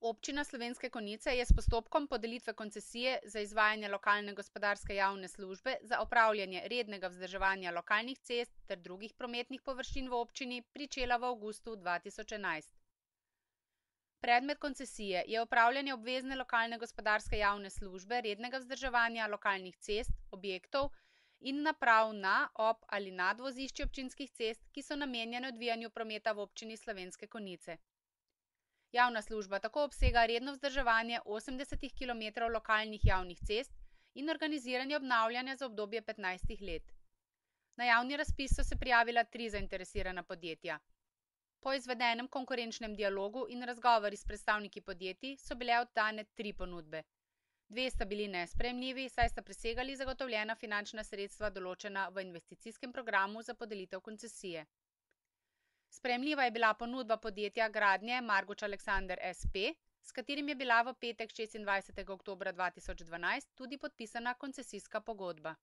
Občina Slovenske Konjice je s postopkom podelitve koncesije za izvajanje lokalne gospodarske javne službe za opravljanje rednega vzdrževanja lokalnih cest ter drugih prometnih površin v občini pričela v avgustu 2011. Predmet koncesije je opravljanje obvezne lokalne gospodarske javne službe rednega vzdrževanja lokalnih cest, objektov in naprav na, ob ali nad vozišči občinskih cest, ki so namenjene odvijanju prometa v občini Slovenske Konjice. Javna služba tako obsega redno vzdrževanje 80 km lokalnih javnih cest in organiziranje obnavljanja za obdobje 15 let. Na javni razpis so se prijavila 3 zainteresirana podjetja. Po izvedenem konkurenčnem dialogu in razgovori s predstavniki podjetij so bile oddane 3 ponudbe. 2 sta bili nesprejemljivi, saj sta presegali zagotovljena finančna sredstva določena v investicijskem programu za podelitev koncesije. Sprejemljiva je bila ponudba podjetja gradnje Marguč Aleksander SP, s katerim je bila v petek 26. oktobra 2012 tudi podpisana koncesijska pogodba.